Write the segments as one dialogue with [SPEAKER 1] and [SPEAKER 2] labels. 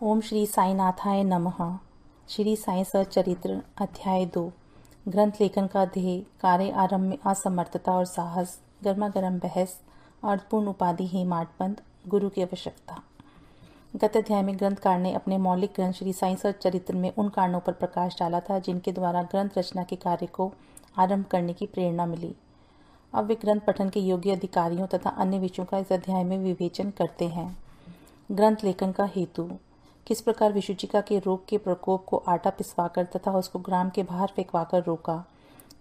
[SPEAKER 1] ओम श्री साईनाथाय नमः। श्री साई सच्चरित्र अध्याय 2। ग्रंथ लेखन का ध्येय, कार्य आरंभ में असमर्थता और साहस, गर्मा गर्म बहस, अर्थपूर्ण उपाधि हेमाडपंथ, गुरु की आवश्यकता। गत अध्याय में ग्रंथकार ने अपने मौलिक ग्रंथ श्री साई सच्चरित्र में उन कारणों पर प्रकाश डाला था जिनके द्वारा ग्रंथ रचना के कार्य को आरंभ करने की प्रेरणा मिली। अब वे ग्रंथ पठन के योग्य अधिकारियों तथा अन्य विषयों का इस अध्याय में विवेचन करते हैं। ग्रंथ लेखन का हेतु, किस प्रकार विषुचिका के रोग के प्रकोप को आटा पिसवाकर तथा उसको ग्राम के बाहर फेंकवाकर रोका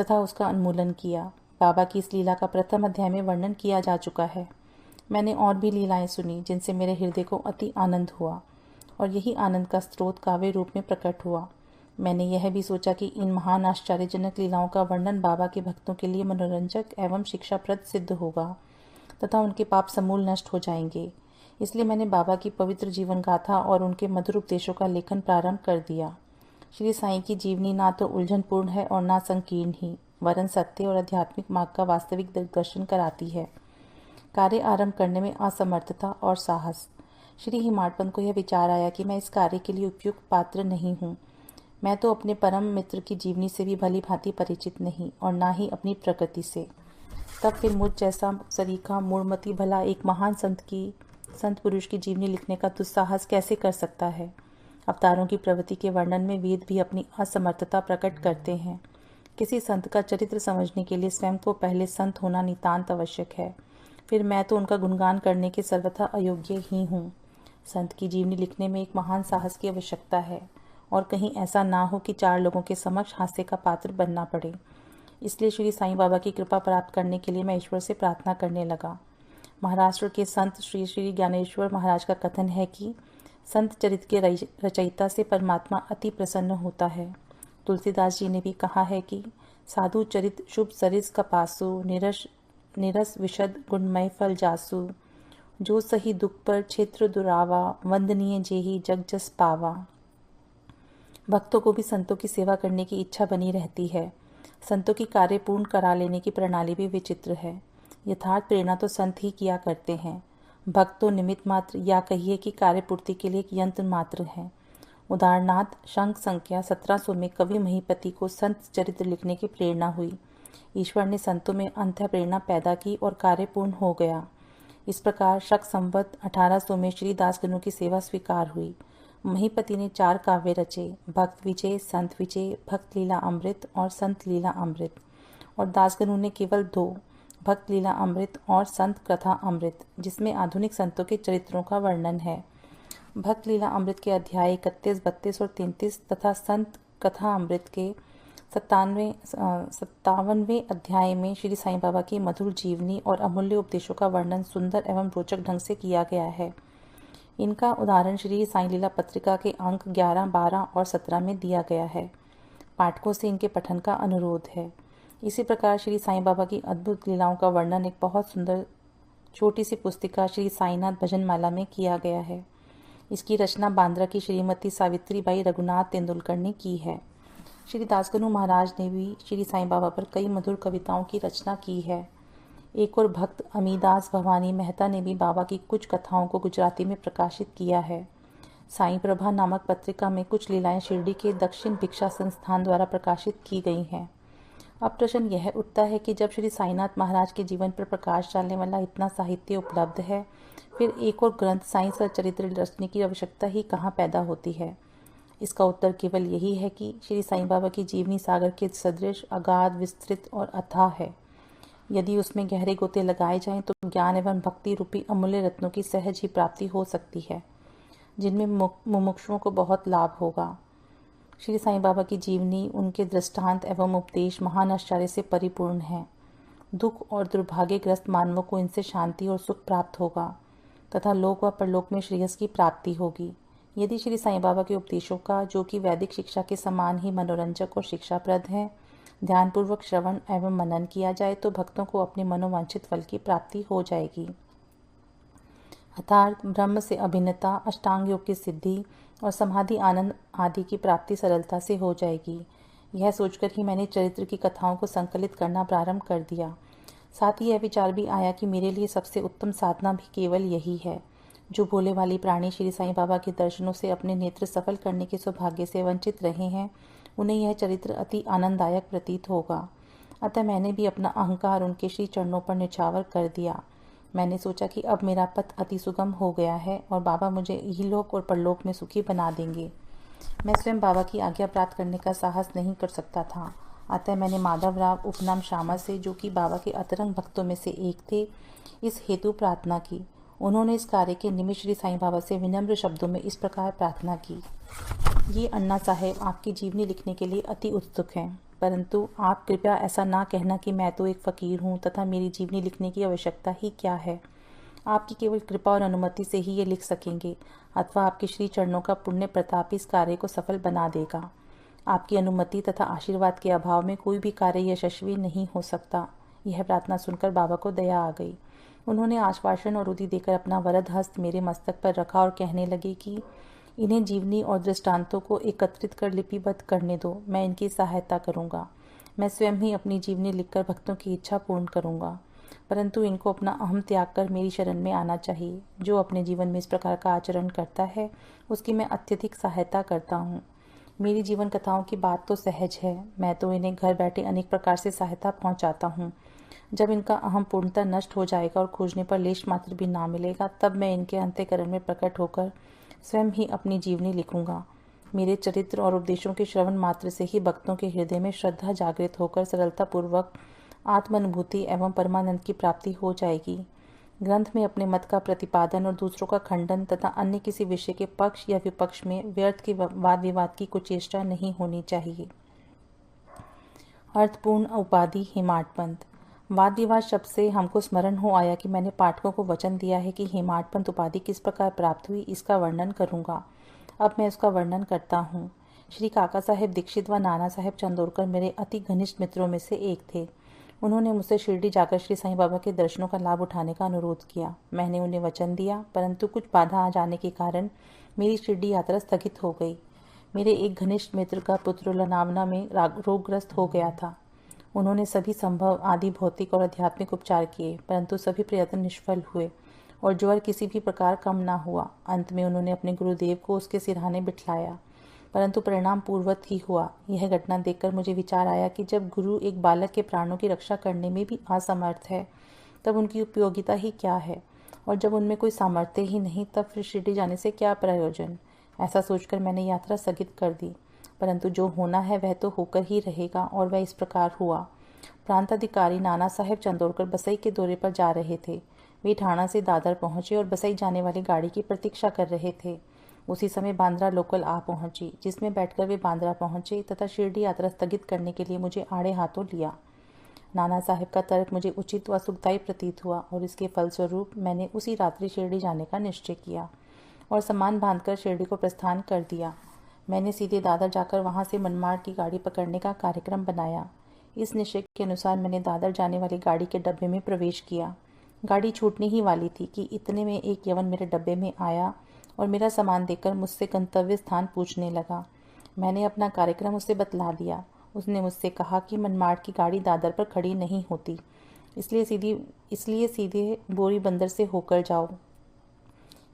[SPEAKER 1] तथा उसका उन्मूलन किया। बाबा की इस लीला का प्रथम अध्याय में वर्णन किया जा चुका है। मैंने और भी लीलाएं सुनी जिनसे मेरे हृदय को अति आनंद हुआ और यही आनंद का स्रोत काव्य रूप में प्रकट हुआ। मैंने यह भी सोचा कि इन महान आश्चर्यजनक लीलाओं का वर्णन बाबा के भक्तों के लिए मनोरंजक एवं शिक्षाप्रद सिद्ध होगा तथा उनके पाप समूल नष्ट हो जाएंगे। इसलिए मैंने बाबा की पवित्र जीवन गाथा और उनके मधुर उपदेशों का लेखन प्रारंभ कर दिया। श्री साईं की जीवनी ना तो उलझनपूर्ण है और ना संकीर्ण ही, वरन सत्य और आध्यात्मिक मार्ग का वास्तविक दर्शन कराती है। कार्य आरंभ करने में असमर्थता और साहस। श्री हेमाडपंथ को यह विचार आया कि मैं इस कार्य के लिए उपयुक्त पात्र नहीं हूँ। मैं तो अपने परम मित्र की जीवनी से भी भली भांति परिचित नहीं और ना ही अपनी प्रकृति से। तब फिर मुझ जैसा सरीखा मूढ़मती भला एक महान संत पुरुष की जीवनी लिखने का दुस्साहस कैसे कर सकता है। अवतारों की प्रवृत्ति के वर्णन में वेद भी अपनी असमर्थता प्रकट करते हैं। किसी संत का चरित्र समझने के लिए स्वयं को पहले संत होना नितांत आवश्यक है। फिर मैं तो उनका गुणगान करने के सर्वथा अयोग्य ही हूँ। संत की जीवनी लिखने में एक महान साहस की आवश्यकता है और कहीं ऐसा ना हो कि चार लोगों के समक्ष हास्य का पात्र बनना पड़े। इसलिए श्री साईं बाबा की कृपा प्राप्त करने के लिए मैं ईश्वर से प्रार्थना करने लगा। महाराष्ट्र के संत श्री श्री ज्ञानेश्वर महाराज का कथन है कि संत चरित्र के रचयिता से परमात्मा अति प्रसन्न होता है। तुलसीदास जी ने भी कहा है कि साधु चरित शुभ सरिस कपासु, निरस विशद गुणमय फल जासु, जो सही दुख पर क्षेत्र दुरावा, वंदनीय जेहि जग जस पावा। भक्तों को भी संतों की सेवा करने की इच्छा बनी रहती है। संतों की कार्य पूर्ण करा लेने की प्रणाली भी विचित्र है। यथार्थ प्रेरणा तो संत ही किया करते हैं। भक्त तो निमित्त मात्र या कहिए कि कार्य पूर्ति के लिए एक यंत्र मात्र है। उदाहरणार्थ शंख संख्या 1700 में कवि महीपति को संत चरित्र लिखने की प्रेरणा हुई। ईश्वर ने संतों में अंतः प्रेरणा पैदा की और कार्य पूर्ण हो गया। इस प्रकार शक संवत 1800 में श्री दासगणों की सेवा स्वीकार हुई। महीपति ने 4 काव्य रचे, भक्त विजय, संत विजय, भक्त लीला अमृत और संत लीला अमृत, और दासगणों ने केवल 2, भक्त लीला अमृत और संत कथा अमृत, जिसमें आधुनिक संतों के चरित्रों का वर्णन है। भक्त लीला अमृत के अध्याय 31, 32 और 33 तथा संत कथा अमृत के 57वें अध्याय में श्री साईं बाबा की मधुर जीवनी और अमूल्य उपदेशों का वर्णन सुंदर एवं रोचक ढंग से किया गया है। इनका उदाहरण श्री साईं लीला पत्रिका के अंक 11, 12 और 17 में दिया गया है। पाठकों से इनके पठन का अनुरोध है। इसी प्रकार श्री साईं बाबा की अद्भुत लीलाओं का वर्णन एक बहुत सुंदर छोटी सी पुस्तिका श्री साईनाथ भजनमाला में किया गया है। इसकी रचना बांद्रा की श्रीमती सावित्रीबाई रघुनाथ तेंदुलकर ने की है। श्री दासगणु महाराज ने भी श्री साईं बाबा पर कई मधुर कविताओं की रचना की है। एक और भक्त अमीदास भवानी मेहता ने भी बाबा की कुछ कथाओं को गुजराती में प्रकाशित किया है। साईं प्रभा नामक पत्रिका में कुछ लीलाएं शिरडी के दक्षिण भिक्षा संस्थान द्वारा प्रकाशित की गई हैं। अब प्रश्न यह उठता है कि जब श्री साईनाथ महाराज के जीवन पर प्रकाश डालने वाला इतना साहित्य उपलब्ध है, फिर एक और ग्रंथ साईं सच्चरित्र रचने की आवश्यकता ही कहाँ पैदा होती है। इसका उत्तर केवल यही है कि श्री साईं बाबा की जीवनी सागर के सदृश अगाध, विस्तृत और अथाह है। यदि उसमें गहरे गोते लगाए जाएं तो ज्ञान एवं भक्ति रूपी अमूल्य रत्नों की सहज ही प्राप्ति हो सकती है, जिनमें मुमुक्षुओं को बहुत लाभ होगा। श्री साईं बाबा की जीवनी, उनके दृष्टांत एवं उपदेश महान आश्चर्य से परिपूर्ण है। दुख और दुर्भाग्यग्रस्त मानवों को इनसे शांति और सुख प्राप्त होगा तथा लोक व परलोक में श्रेयस की प्राप्ति होगी। यदि श्री साईं बाबा के उपदेशों का, जो कि वैदिक शिक्षा के समान ही मनोरंजक और शिक्षाप्रद है, ध्यानपूर्वक श्रवण एवं मनन किया जाए तो भक्तों को अपने मनोवांछित फल की प्राप्ति हो जाएगी। अर्थात ब्रह्म से अभिन्नता, अष्टांग योग की सिद्धि और समाधि आनंद आदि की प्राप्ति सरलता से हो जाएगी। यह सोचकर ही मैंने चरित्र की कथाओं को संकलित करना प्रारंभ कर दिया। साथ ही यह विचार भी आया कि मेरे लिए सबसे उत्तम साधना भी केवल यही है। जो भोले वाली प्राणी श्री साईं बाबा के दर्शनों से अपने नेत्र सफल करने के सौभाग्य से वंचित रहे हैं, उन्हें यह चरित्र अति आनंददायक प्रतीत होगा। अतः मैंने भी अपना अहंकार उनके श्री चरणों पर निछावर कर दिया। मैंने सोचा कि अब मेरा पथ अति सुगम हो गया है और बाबा मुझे इहलोक और परलोक में सुखी बना देंगे। मैं स्वयं बाबा की आज्ञा प्राप्त करने का साहस नहीं कर सकता था। अतः मैंने माधवराव उपनाम श्यामा से, जो कि बाबा के अतरंग भक्तों में से एक थे, इस हेतु प्रार्थना की। उन्होंने इस कार्य के निमित्त श्री साईं बाबा से विनम्र शब्दों में इस प्रकार प्रार्थना की। ये अन्ना साहेब आपकी जीवनी लिखने के लिए अति उत्सुक हैं, परंतु आप कृपया ऐसा ना कहना कि मैं तो एक फ़कीर हूँ तथा मेरी जीवनी लिखने की आवश्यकता ही क्या है। आपकी केवल कृपा और अनुमति से ही ये लिख सकेंगे, अथवा आपके श्री चरणों का पुण्य प्रताप इस कार्य को सफल बना देगा। आपकी अनुमति तथा आशीर्वाद के अभाव में कोई भी कार्य यशस्वी नहीं हो सकता। यह प्रार्थना सुनकर बाबा को दया आ गई। उन्होंने आश्वासन और उदी देकर अपना वरद हस्त मेरे मस्तक पर रखा और कहने लगे कि इन्हें जीवनी और दृष्टांतों को एकत्रित कर लिपिबद्ध करने दो। मैं इनकी सहायता करूँगा। मैं स्वयं ही अपनी जीवनी लिखकर भक्तों की इच्छा पूर्ण करूँगा, परंतु इनको अपना अहम त्याग कर मेरी शरण में आना चाहिए। जो अपने जीवन में इस प्रकार का आचरण करता है, उसकी मैं अत्यधिक सहायता करता हूँ। मेरी जीवन कथाओं की बात तो सहज है, मैं तो इन्हें घर बैठे अनेक प्रकार से सहायता पहुँचाता हूँ। जब इनका अहम पूर्णतः नष्ट हो जाएगा और खोजने पर लेश मात्र भी ना मिलेगा, तब मैं इनके अंतःकरण में प्रकट होकर स्वयं ही अपनी जीवनी लिखूंगा। मेरे चरित्र और उपदेशों के श्रवण मात्र से ही भक्तों के हृदय में श्रद्धा जागृत होकर सरलतापूर्वक आत्मानुभूति एवं परमानंद की प्राप्ति हो जाएगी। ग्रंथ में अपने मत का प्रतिपादन और दूसरों का खंडन तथा अन्य किसी विषय के पक्ष या विपक्ष में व्यर्थ के वाद विवाद की कुछ चेष्टा नहीं होनी चाहिए। अर्थपूर्ण उपाधि हेमाडपंत। वाद विवाद शब्द से हमको स्मरण हो आया कि मैंने पाठकों को वचन दिया है कि हेमाडपंत उपाधि किस प्रकार प्राप्त हुई, इसका वर्णन करूंगा। अब मैं उसका वर्णन करता हूँ। श्री काका साहेब दीक्षित व नाना साहेब चंदोरकर मेरे अति घनिष्ठ मित्रों में से एक थे। उन्होंने मुझसे शिरडी जाकर श्री साईं बाबा के दर्शनों का लाभ उठाने का अनुरोध किया। मैंने उन्हें वचन दिया, परंतु कुछ बाधा आ जाने के कारण मेरी शिरडी यात्रा स्थगित हो गई। मेरे एक घनिष्ठ मित्र का पुत्र लोनावला में रोगग्रस्त हो गया था। उन्होंने सभी संभव आदि भौतिक और आध्यात्मिक उपचार किए, परंतु सभी प्रयत्न निष्फल हुए और ज्वर किसी भी प्रकार कम ना हुआ। अंत में उन्होंने अपने गुरुदेव को उसके सिरहाने बिठलाया, परंतु परिणाम पूर्वत ही हुआ। यह घटना देखकर मुझे विचार आया कि जब गुरु एक बालक के प्राणों की रक्षा करने में भी असमर्थ है, तब उनकी उपयोगिता ही क्या है, और जब उनमें कोई सामर्थ्य ही नहीं, तब फिर शिरडी जाने से क्या प्रयोजन। ऐसा सोचकर मैंने यात्रा स्थगित कर दी, परंतु जो होना है वह तो होकर ही रहेगा, और वह इस प्रकार हुआ। प्रांताधिकारी नाना साहेब चंदोरकर बसई के दौरे पर जा रहे थे। वे ठाणा से दादर पहुंचे और बसई जाने वाली गाड़ी की प्रतीक्षा कर रहे थे। उसी समय बांद्रा लोकल आ पहुंची, जिसमें बैठकर वे बांद्रा पहुंचे तथा शिरडी यात्रा स्थगित करने के लिए मुझे आड़े हाथों लिया। नाना साहेब का तर्क मुझे उचित व सुखदायी प्रतीत हुआ और इसके फलस्वरूप मैंने उसी रात्रि शिरडी जाने का निश्चय किया और सामान बांधकर शिरडी को प्रस्थान कर दिया। मैंने सीधे दादर जाकर वहां से मनमाड़ की गाड़ी पकड़ने का कार्यक्रम बनाया। इस निश्चय के अनुसार मैंने दादर जाने वाली गाड़ी के डब्बे में प्रवेश किया। गाड़ी छूटने ही वाली थी कि इतने में एक यवन मेरे डब्बे में आया और मेरा सामान देखकर मुझसे गंतव्य स्थान पूछने लगा। मैंने अपना कार्यक्रम उसे बतला दिया। उसने मुझसे कहा कि मनमाड़ की गाड़ी दादर पर खड़ी नहीं होती, इसलिए सीधे बोरी बंदर से होकर जाओ।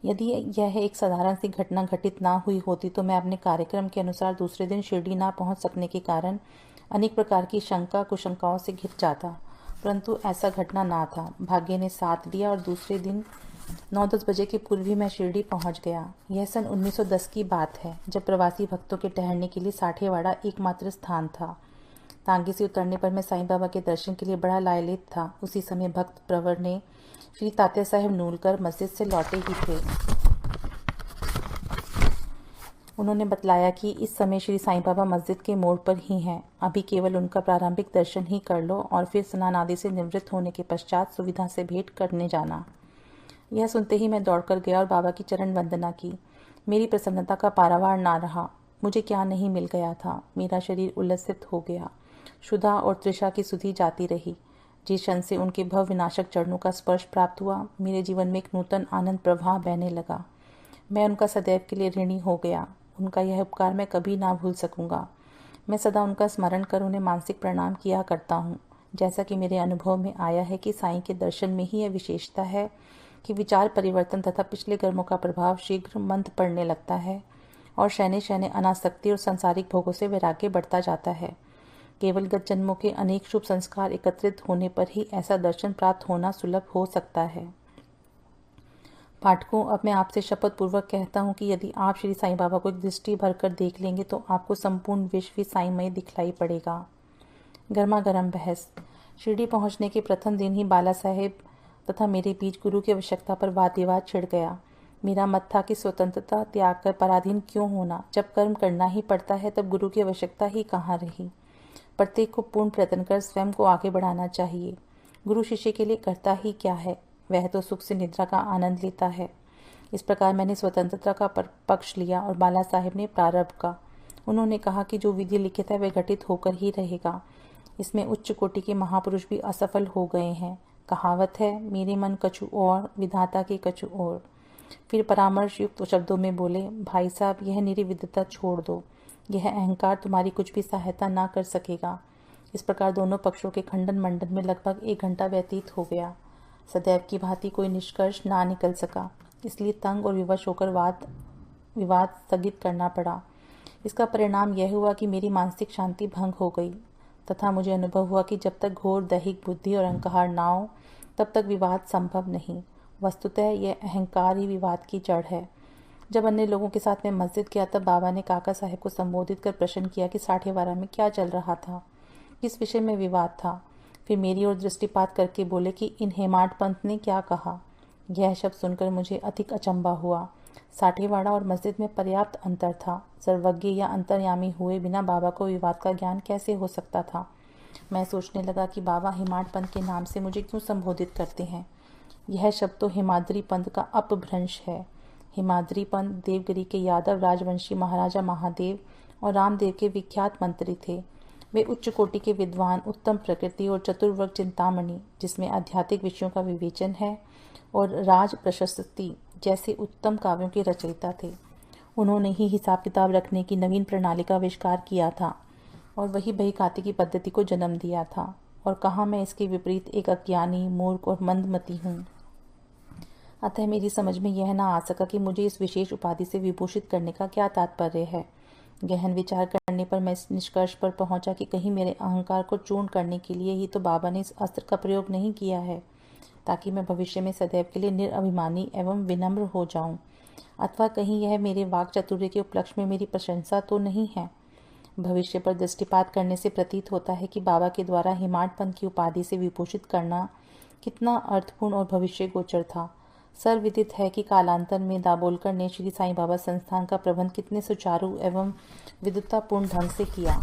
[SPEAKER 1] यदि यह एक साधारण सी घटना घटित ना हुई होती तो मैं अपने कार्यक्रम के अनुसार दूसरे दिन शिरडी ना पहुंच सकने के कारण अनेक प्रकार की शंका कुशंकाओं से घिर जाता, परंतु ऐसा घटना ना था। भाग्य ने साथ दिया और दूसरे दिन 9-10 बजे के पूर्व ही मैं शिरडी पहुंच गया। यह सन 1910 की बात है, जब प्रवासी भक्तों के ठहरने के लिए साठेवाड़ा एकमात्र स्थान था। तांगे से उतरने पर मैं साईं बाबा के दर्शन के लिए बड़ा लायलित था। उसी समय भक्त प्रवर ने श्री तात्या साहेब नूलकर मस्जिद से लौटे ही थे। उन्होंने बतलाया कि इस समय श्री साईं बाबा मस्जिद के मोड़ पर ही हैं। अभी केवल उनका प्रारंभिक दर्शन ही कर लो और फिर स्नान आदि से निवृत्त होने के पश्चात सुविधा से भेंट करने जाना। यह सुनते ही मैं दौड़कर गया और बाबा की चरण वंदना की। मेरी प्रसन्नता का पारावार ना रहा। मुझे क्या नहीं मिल गया था। मेरा शरीर उल्लसित हो गया। क्षुधा और तृषा की सुधि जाती रही। जिस क्षण से उनके भव विनाशक चरणों का स्पर्श प्राप्त हुआ, मेरे जीवन में एक नूतन आनंद प्रवाह बहने लगा। मैं उनका सदैव के लिए ऋणी हो गया। उनका यह उपकार मैं कभी ना भूल सकूंगा। मैं सदा उनका स्मरण कर उन्हें मानसिक प्रणाम किया करता हूँ। जैसा कि मेरे अनुभव में आया है कि साईं के दर्शन में ही यह विशेषता है कि विचार परिवर्तन तथा पिछले कर्मों का प्रभाव शीघ्र मंद पड़ने लगता है और शैने शैने अनासक्ति और सांसारिक भोगों से वैराग्य बढ़ता जाता है। केवल गत जन्मों के अनेक शुभ संस्कार एकत्रित होने पर ही ऐसा दर्शन प्राप्त होना सुलभ हो सकता है। पाठकों, अब मैं आपसे शपथ पूर्वक कहता हूँ कि यदि आप श्री साईं बाबा को एक दृष्टि भरकर देख लेंगे तो आपको संपूर्ण विश्व ही साईमय दिखलाई पड़ेगा। गर्मा गर्म बहस। शिरडी पहुंचने के प्रथम दिन ही बाला साहेब तथा मेरे बीच गुरु की आवश्यकता पर वाद विवाद छिड़ गया। मेरा मत था कि स्वतंत्रता त्याग कर पराधीन क्यों होना, जब कर्म करना ही पड़ता है तब गुरु की आवश्यकता ही कहाँ रही। प्रत्येक को पूर्ण प्रयत्न कर स्वयं को आगे बढ़ाना चाहिए। गुरु शिष्य के लिए करता ही क्या है, वह तो सुख से निद्रा का आनंद लेता है। इस प्रकार मैंने स्वतंत्रता का पक्ष लिया और बाला साहेब ने प्रारंभ का। उन्होंने कहा कि जो विधि लिखित है वह घटित होकर ही रहेगा। इसमें उच्च कोटि के महापुरुष भी असफल हो गए हैं। कहावत है, मेरे मन कछु और, विधाता के कछु और। फिर परामर्श युक्त शब्दों में बोले, भाई साहब, यह निर्विद्यता छोड़ दो, यह अहंकार तुम्हारी कुछ भी सहायता ना कर सकेगा। इस प्रकार दोनों पक्षों के खंडन मंडन में लगभग 1 घंटा व्यतीत हो गया। सदैव की भांति कोई निष्कर्ष ना निकल सका, इसलिए तंग और विवश होकर विवाद स्थगित करना पड़ा। इसका परिणाम यह हुआ कि मेरी मानसिक शांति भंग हो गई तथा मुझे अनुभव हुआ कि जब तक घोर दैहिक बुद्धि और अहंकार ना हो तब तक विवाद संभव नहीं। वस्तुतः यह अहंकार ही विवाद की जड़ है। जब अन्य लोगों के साथ मैं मस्जिद गया तब बाबा ने काका साहब को संबोधित कर प्रश्न किया कि 12:30 में क्या चल रहा था, किस विषय में विवाद था। फिर मेरी ओर दृष्टिपात करके बोले कि इन हेमाड पंथ ने क्या कहा। यह शब्द सुनकर मुझे अधिक अचंभा हुआ। साठेवाड़ा और मस्जिद में पर्याप्त अंतर था। सर्वज्ञ या अंतर्यामी हुए बिना बाबा को विवाद का ज्ञान कैसे हो सकता था। मैं सोचने लगा कि बाबा हेमाड पंथ के नाम से मुझे क्यों संबोधित करते हैं। यह शब्द तो हेमाद्री पंथ का अपभ्रंश है। हेमाद्री पंथ देवगिरी के यादव राजवंशी महाराजा महादेव और रामदेव के विख्यात मंत्री थे। वे उच्च कोटि के विद्वान, उत्तम प्रकृति और चतुर्वर्ग चिंतामणि, जिसमें आध्यात्मिक विषयों का विवेचन है, और राज प्रशस्ति जैसे उत्तम काव्यों के रचयिता थे। उन्होंने ही हिसाब किताब रखने की नवीन प्रणाली का आविष्कार किया था और वही बहीखाते की पद्धति को जन्म दिया था। और कहाँ मैं इसके विपरीत एक अज्ञानी, मूर्ख और मंदमती हूँ। अतः मेरी समझ में यह ना आ सका कि मुझे इस विशेष उपाधि से विभूषित करने का क्या तात्पर्य है। गहन विचार करने पर मैं इस निष्कर्ष पर पहुंचा कि कहीं मेरे अहंकार को चूर्ण करने के लिए ही तो बाबा ने इस अस्त्र का प्रयोग नहीं किया है, ताकि मैं भविष्य में सदैव के लिए निरअभिमानी एवं विनम्र हो जाऊं। अथवा कहीं यह मेरे वाक चातुर्य के उपलक्ष्य में मेरी प्रशंसा तो नहीं है। भविष्य पर दृष्टिपात करने से प्रतीत होता है कि बाबा के द्वारा हेमाड पंथ की उपाधि से विभूषित करना कितना अर्थपूर्ण और भविष्य गोचर था। सर्वविदित है कि कालांतर में दाभोलकर ने श्री साईं बाबा संस्थान का प्रबंध कितने सुचारू एवं विद्वतापूर्ण ढंग से किया,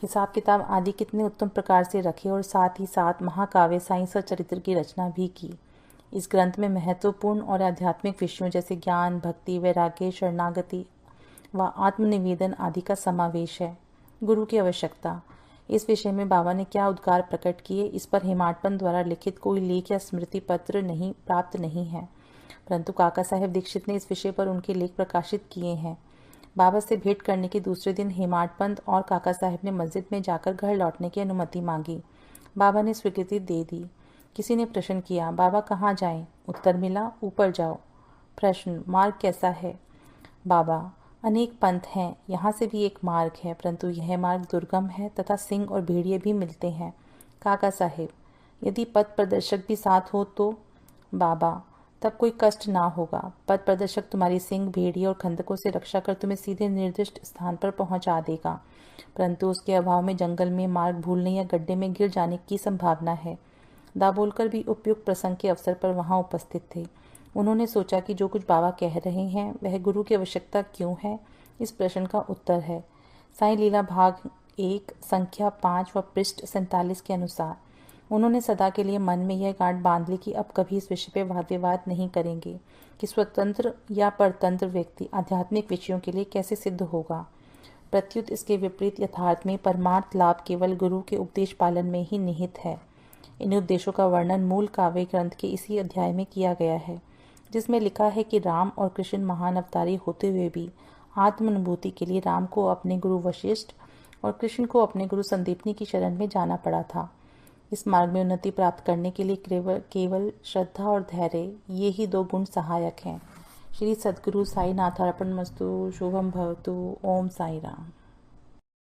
[SPEAKER 1] हिसाब किताब आदि कितने उत्तम प्रकार से रखे और साथ ही साथ महाकाव्य साईं सच्चरित्र की रचना भी की। इस ग्रंथ में महत्वपूर्ण और आध्यात्मिक विषयों जैसे ज्ञान, भक्ति, वैराग्य, शरणागति व आत्मनिवेदन आदि का समावेश है। गुरु की आवश्यकता, इस विषय में बाबा ने क्या उद्गार प्रकट किए, इस पर हेमाड पंथ द्वारा लिखित कोई लेख या स्मृति पत्र प्राप्त नहीं है, परंतु काका साहेब दीक्षित ने इस विषय पर उनके लेख प्रकाशित किए हैं। बाबा से भेंट करने के दूसरे दिन हेमाड पंथ और काका साहेब ने मस्जिद में जाकर घर लौटने की अनुमति मांगी। बाबा ने स्वीकृति दे दी। किसी ने प्रश्न किया, बाबा कहाँ जाएं? उत्तर मिला, ऊपर जाओ। प्रश्न, मार्ग कैसा है? बाबा, अनेक पंथ हैं, यहाँ से भी एक मार्ग है, परंतु यह मार्ग दुर्गम है तथा सिंह और भेड़िए भी मिलते हैं। काका साहेब, यदि पथ प्रदर्शक भी साथ हो तो? बाबा, तब कोई कष्ट ना होगा। पथ प्रदर्शक तुम्हारी सिंह, भेड़िए और खंदकों से रक्षा कर तुम्हें सीधे निर्दिष्ट स्थान पर पहुंचा देगा, परंतु उसके अभाव में जंगल में मार्ग भूलने या गड्ढे में गिर जाने की संभावना है। दाभोलकर भी उपयुक्त प्रसंग के अवसर पर वहां उपस्थित थे। उन्होंने सोचा कि जो कुछ बाबा कह रहे हैं वह गुरु की आवश्यकता क्यों है, इस प्रश्न का उत्तर है। साईं लीला भाग 1 संख्या 5 व पृष्ठ 47 के अनुसार उन्होंने सदा के लिए मन में यह गांठ बांध ली कि अब कभी इस विषय पर वाद विवाद नहीं करेंगे कि स्वतंत्र या परतंत्र व्यक्ति आध्यात्मिक विषयों के लिए कैसे सिद्ध होगा। प्रत्युत इसके विपरीत यथार्थ में परमार्थ लाभ केवल गुरु के उपदेश पालन में ही निहित है। इन उद्देश्यों का वर्णन मूल काव्य ग्रंथ के इसी अध्याय में किया गया है, जिसमें लिखा है कि राम और कृष्ण महान अवतारी होते हुए भी आत्मानुभूति के लिए राम को अपने गुरु वशिष्ठ और कृष्ण को अपने गुरु संदीपनी की शरण में जाना पड़ा था। इस मार्ग में उन्नति प्राप्त करने के लिए केवल श्रद्धा और धैर्य, ये ही 2 गुण सहायक हैं। श्री सद्गुरु साईनाथ अर्पणमस्तु। शुभम भवतु। ओम साई राम।